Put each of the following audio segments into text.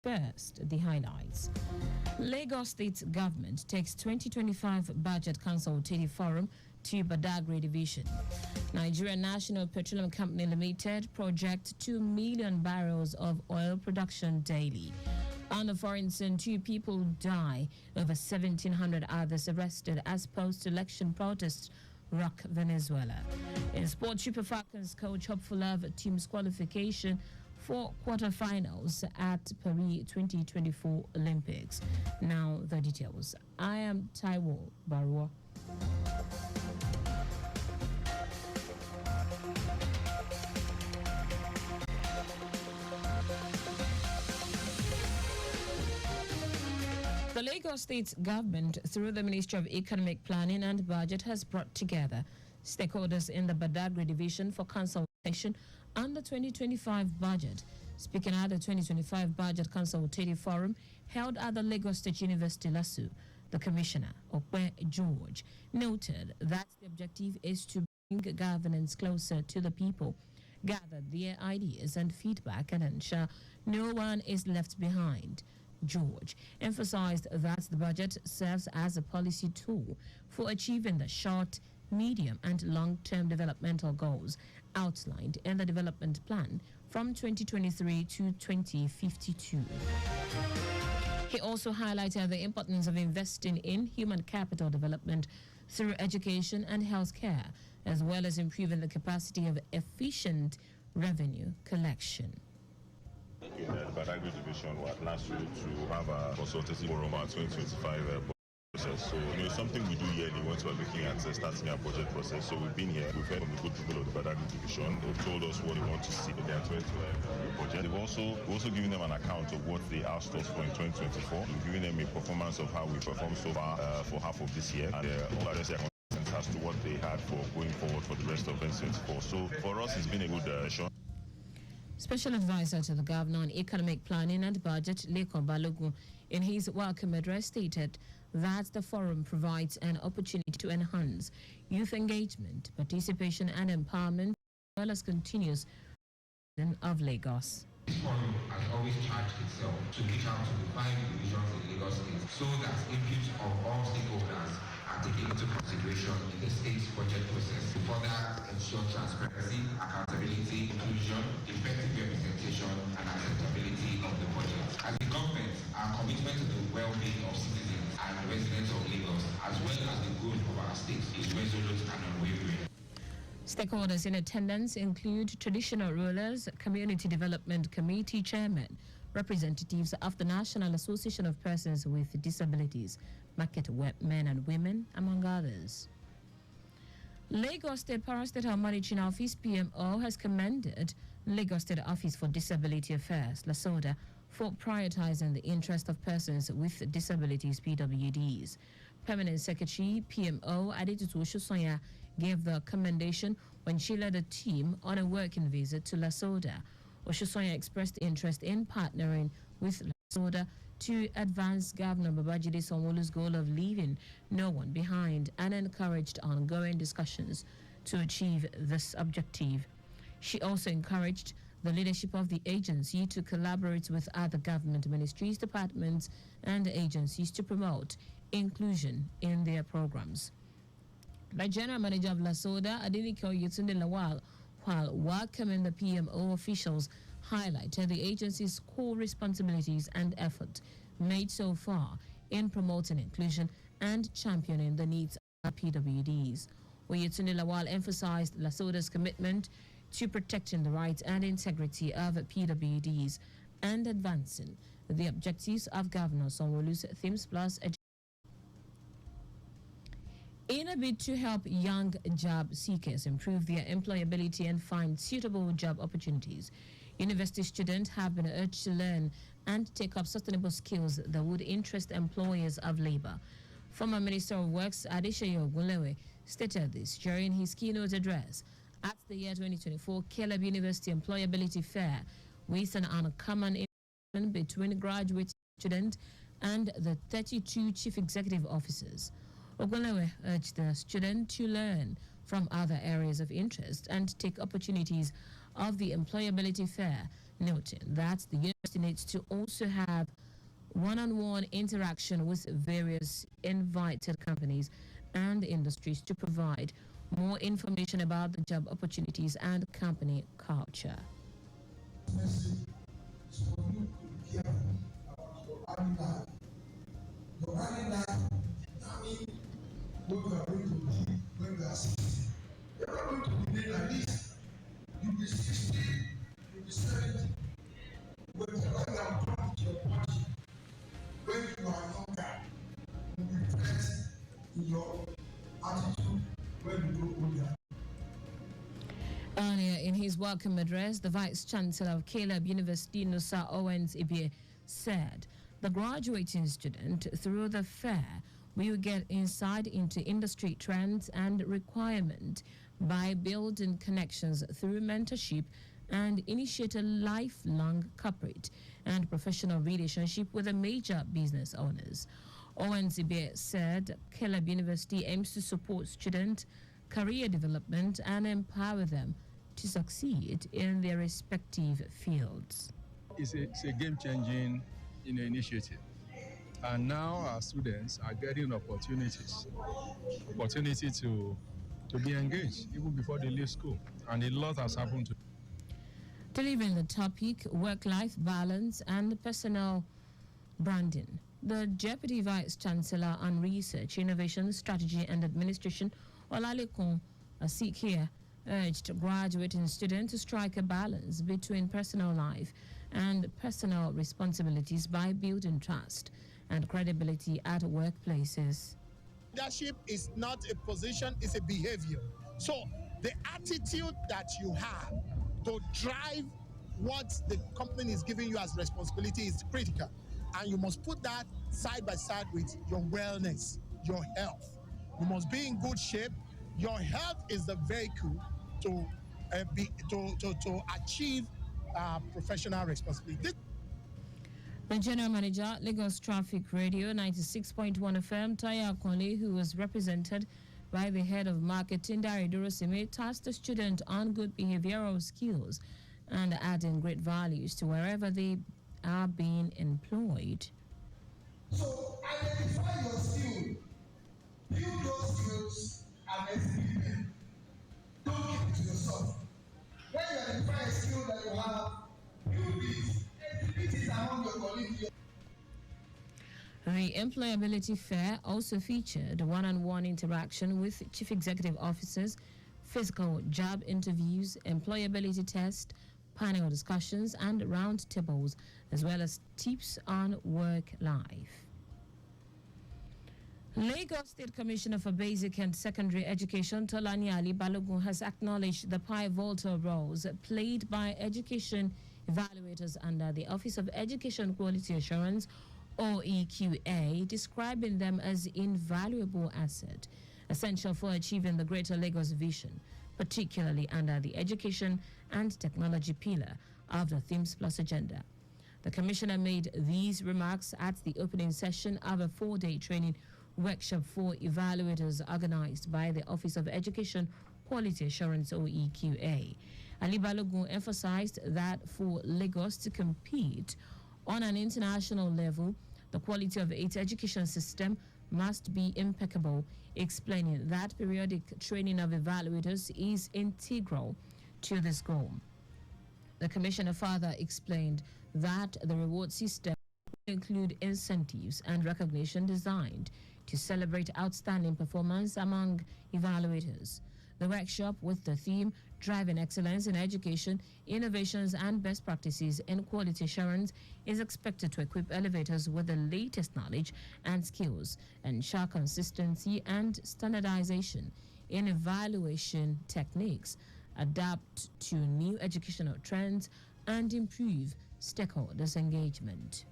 First, the highlights. Lagos State Government takes 2025 Budget Consultative Forum to Badagry Division. Nigeria National Petroleum Company Limited project 2 million barrels of oil production daily. On the foreign scene, 2 people die, over 1,700 others arrested as post-election protests rock Venezuela. In sport, Super Falcons coach hopeful of team's qualification for quarterfinals at Paris 2024 Olympics. Now the details. I am Taiwo Baruwa. The Lagos State Government, through the Ministry of Economic Planning and Budget, has brought together stakeholders in the Badagry Division for consultation on the 2025 budget. Speaking at the 2025 Budget Consultative Forum held at the Lagos State University LASU, the Commissioner, Okwe George, noted that the objective is to bring governance closer to the people, gather their ideas and feedback, and ensure no one is left behind. George emphasized that the budget serves as a policy tool for achieving the short, medium, and long-term developmental goals outlined in the development plan from 2023 to 2052. He also highlighted the importance of investing in human capital development through education and healthcare, as well as improving the capacity of efficient revenue collection. In the Badagry Division, we're at last week to have a consultative forum on 2025 process. So, something we do yearly once we're looking at starting our budget process. So we've been here, we've heard from the good people of the Badagry Division. They've told us what they want to see in their 2025 budget. We've also given them an account of what they asked us for in 2024. We've given them a performance of how we performed so far for half of this year, and all address their concerns as to what they had for going forward for the rest of 2024. So for us, it's been a good show. Special Advisor to the Governor on Economic Planning and Budget, Lekan Balogun, in his welcome address stated that the forum provides an opportunity to enhance youth engagement, participation, and empowerment, as well as continuous of Lagos. This forum has always charged itself to reach out to the 5 divisions in Lagos State so that input of all stakeholders are taken into consideration in the state's budget process to further ensure transparency, accountability, inclusion, effective representation, and acceptability of the budget. As a government, our commitment to the well-being of citizens and residents of Lagos, as well as the growth of our state, is resolute and unwavering. Stakeholders in attendance include traditional rulers, Community Development Committee Chairman, representatives of the National Association of Persons with Disabilities, market men and women, among others. Lagos State Parastatal Monitoring Office PMO has commended Lagos State Office for Disability Affairs, LASODA, for prioritizing the interest of persons with disabilities, PWDs. Permanent Secretary PMO Adetutu Oshosonya gave the commendation when she led a team on a working visit to LASODA. Oshosonya expressed interest in partnering with LASODA to advance Governor Babajide Sanwo-Olu's goal of leaving no one behind and encouraged ongoing discussions to achieve this objective. She also encouraged the leadership of the agency to collaborate with other government ministries, departments, and agencies to promote inclusion in their programs. The General Manager of LASODA, Adenike Oyetunde Lawal, while welcoming the PMO officials, highlighted the agency's core responsibilities and effort made so far in promoting inclusion and championing the needs of PWDs. Oyetunde Lawal emphasized LASODA's commitment to protecting the rights and integrity of PWDs and advancing the objectives of Governor Sanwo-Olu's Themes Plus agenda. In a bid to help young job seekers improve their employability and find suitable job opportunities, university students have been urged to learn and take up sustainable skills that would interest employers of labor. Former Minister of Works Adeseye Ogunlewe stated this during his keynote address at the year 2024 Caleb University Employability Fair, with an uncommon interaction between graduate students and the 32 chief executive officers. Ogunlewe urged the student to learn from other areas of interest and take opportunities of the employability fair noting that the university needs to also have one-on-one interaction with various invited companies and industries to provide more information about the job opportunities and company culture. What we are going to do when we are 60. You are not going to remain like this. You'll be 60, you'll be 70. When the right now comes to your body, when you are younger, you will reflect in your attitude when you grow older. Earlier in his welcome address, the Vice Chancellor of Caleb University, Nusa Owens Ibie, said the graduating student through the fair will get insight into industry trends and requirements by building connections through mentorship and initiate a lifelong corporate and professional relationship with the major business owners. Owens Ibie said Caleb University aims to support student career development and empower them to succeed in their respective fields. It's a game-changing initiative. And now our students are getting opportunity to be engaged even before they leave school. And a lot has happened to Delivering the topic work-life balance and personal branding, the Deputy Vice Chancellor on Research, Innovation, Strategy and Administration, Olalekun Asikia, urged graduating students to strike a balance between personal life and personal responsibilities by building trust and credibility at workplaces. Leadership is not a position, it's a behavior. So the attitude that you have to drive what the company is giving you as responsibility is critical. And you must put that side by side with your wellness, your health. You must be in good shape. Your health is the vehicle to achieve professional responsibility. The General Manager, Lagos Traffic Radio 96.1 FM, Taya Akonle, who was represented by the head of marketing, Dari Durosime, tasked the student on good behavioral skills and adding great values to wherever they are being employed. So identify your skill, build those skills and exhibit them. Don't keep it to yourself. When you identify a skill that you have, build it, exhibit it among your colleagues. The Employability Fair also featured one-on-one interaction with chief executive officers, physical job interviews, employability tests, panel discussions, and roundtables, as well as tips on work life. Lagos State Commissioner for Basic and Secondary Education, Tolani Ali Balogun, has acknowledged the pivotal roles played by education evaluators under the Office of Education Quality Assurance, OEQA, describing them as invaluable asset, essential for achieving the Greater Lagos vision, particularly under the education and technology pillar of the Themes Plus agenda. The Commissioner made these remarks at the opening session of a 4-day training workshop for evaluators organized by the Office of Education Quality Assurance, OEQA. Ali Balogun emphasized that for Lagos to compete on an international level, the quality of its education system must be impeccable, explaining that periodic training of evaluators is integral to this goal. The Commissioner further explained that the reward system will include incentives and recognition designed to celebrate outstanding performance among evaluators. The workshop, with the theme Driving Excellence in Education, Innovations and Best Practices in Quality Assurance, is expected to equip elevators with the latest knowledge and skills, ensure consistency and standardization in evaluation techniques, adapt to new educational trends, and improve stakeholders' engagement.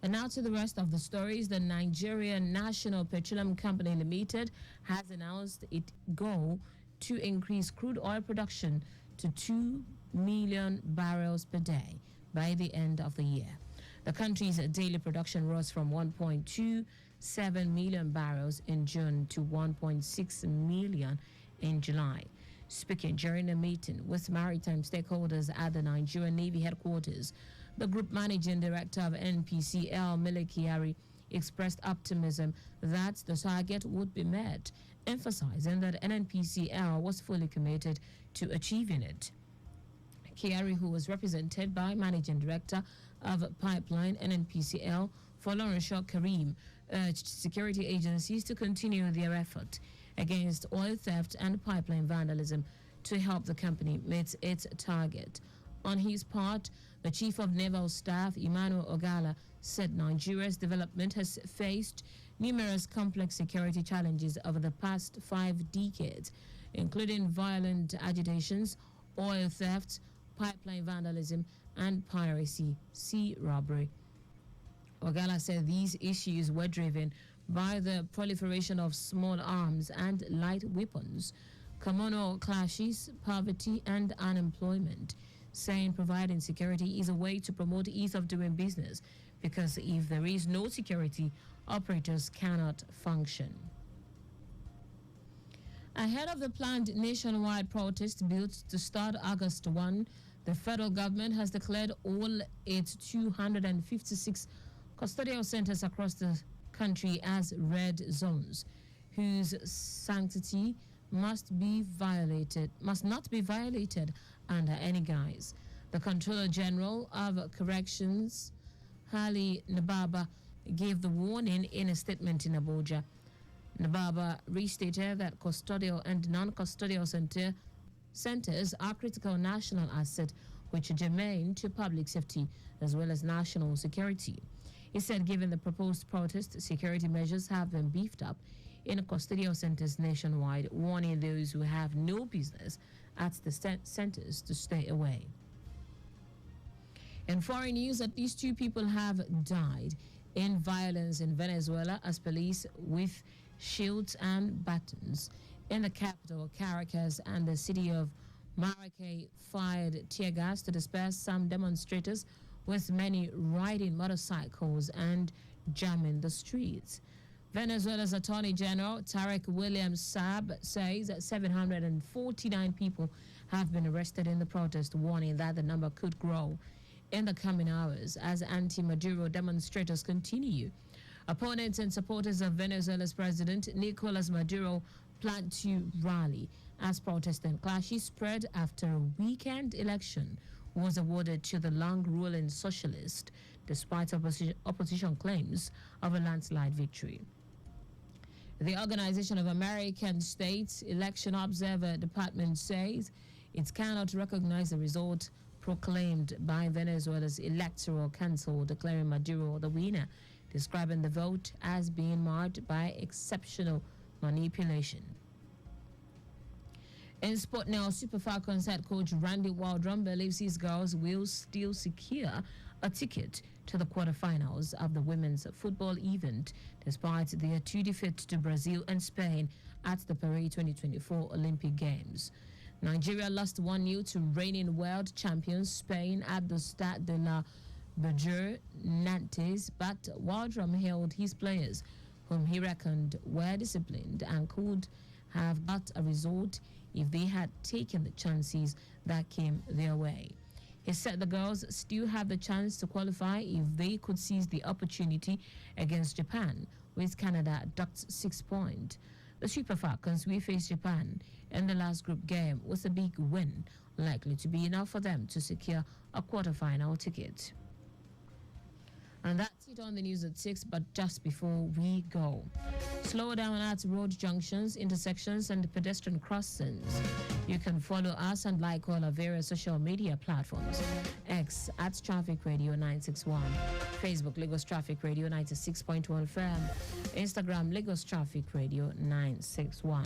And now to the rest of the stories. The Nigerian National Petroleum Company Limited has announced its goal to increase crude oil production to 2 million barrels per day by the end of the year. The country's daily production rose from 1.27 million barrels in June to 1.6 million in July. Speaking during a meeting with maritime stakeholders at the Nigerian Navy headquarters, the Group Managing Director of NPCL, Mele Kyari, expressed optimism that the target would be met, emphasizing that NNPCL was fully committed to achieving it. Kyari, who was represented by Managing Director of Pipeline NNPCL, Folorunsho Karim, urged security agencies to continue their effort against oil theft and pipeline vandalism to help the company meet its target. On his part, the Chief of Naval Staff, Emmanuel Ogala, said Nigeria's development has faced numerous complex security challenges over the past 5 decades, including violent agitations, oil theft, pipeline vandalism, and piracy, sea robbery. Ogala said these issues were driven by the proliferation of small arms and light weapons, communal clashes, poverty, and unemployment, saying providing security is a way to promote ease of doing business, because if there is no security, operators cannot function. Ahead of the planned nationwide protest built to start August 1, the federal government has declared all its 256 custodial centers across the country as red zones, whose sanctity must not be violated under any guise. The Controller General of Corrections, Hali Nababa, gave the warning in a statement in Abuja. Nababa restated that custodial and non-custodial centers are critical national asset which are germane to public safety as well as national security. He said given the proposed protest, security measures have been beefed up in custodial centers nationwide, warning those who have no business at the centers to stay away. In foreign news, at least 2 people have died in violence in Venezuela as police with shields and batons in the capital, Caracas, and the city of Maracay fired tear gas to disperse some demonstrators, with many riding motorcycles and jamming the streets. Venezuela's Attorney General Tarek William Saab says that 749 people have been arrested in the protest, warning that the number could grow in the coming hours as anti-Maduro demonstrators continue. Opponents and supporters of Venezuela's president Nicolas Maduro plan to rally as protest and clashes spread after a weekend election was awarded to the long-ruling socialist, despite opposition claims of a landslide victory. The Organization of American States Election Observer Department says it cannot recognize the result proclaimed by Venezuela's Electoral Council, declaring Maduro the winner, describing the vote as being marred by exceptional manipulation. In sport now, Super Falcons head coach Randy Waldron believes his girls will still secure a ticket to the quarterfinals of the women's football event, despite their 2 defeats to Brazil and Spain at the Paris 2024 Olympic Games. Nigeria lost 1-0 to reigning world champions Spain at the Stade de la Berger Nantes, but Waldron hailed his players, whom he reckoned were disciplined and could have got a result if they had taken the chances that came their way. He said the girls still have the chance to qualify if they could seize the opportunity against Japan, with Canada docked 6 points. The Super Falcons will face Japan in the last group game with a big win, likely to be enough for them to secure a quarterfinal ticket. And that's it on the news at 6, but just before we go, slow down at road junctions, intersections, and pedestrian crossings. You can follow us and like all our various social media platforms. X at Traffic Radio 961, Facebook Lagos Traffic Radio 96.1 FM, Instagram Lagos Traffic Radio 961.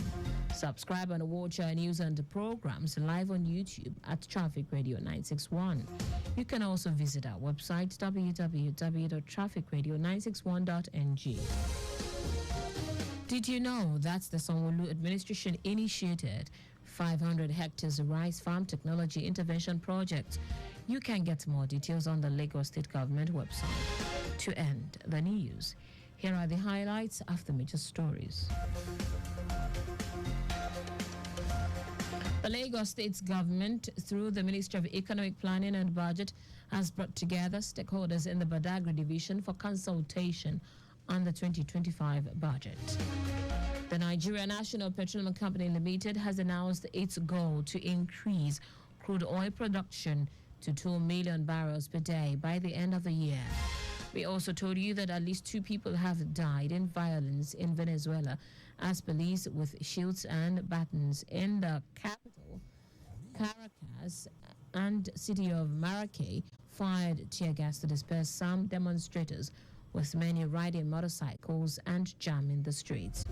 Subscribe and watch our news and programs live on YouTube at Traffic Radio 961. You can also visit our website www.trafficradio961.ng. Did you know that the Sanwo-Olu administration initiated 500 hectares rice farm technology intervention project? You can get more details on the Lagos State Government website. To end the news, here are the highlights of the major stories. The Lagos State government, through the Ministry of Economic Planning and Budget, has brought together stakeholders in the Badagry division for consultation on the 2025 budget. The Nigeria National Petroleum Company Limited has announced its goal to increase crude oil production to 2 million barrels per day by the end of the year. We also told you that at least 2 people have died in violence in Venezuela as police with shields and batons in the capital, Caracas, and city of Maracay fired tear gas to disperse some demonstrators, with many riding motorcycles and jamming the streets.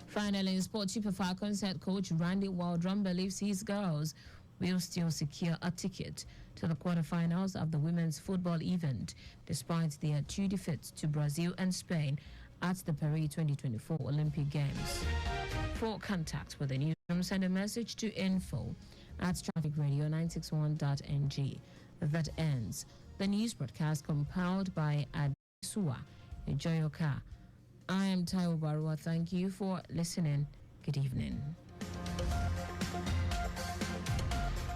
Finally, in sport, Super Falcons head coach Randy Waldron believes his girls will still secure a ticket to the quarterfinals of the women's football event, despite their 2 defeats to Brazil and Spain at the Paris 2024 Olympic Games. For contact with the newsroom, send a message to info@trafficradio961.ng. That ends the news broadcast compiled by Adesua Enjoy your car. I am Taiwo Baruwa. Thank you for listening. Good evening.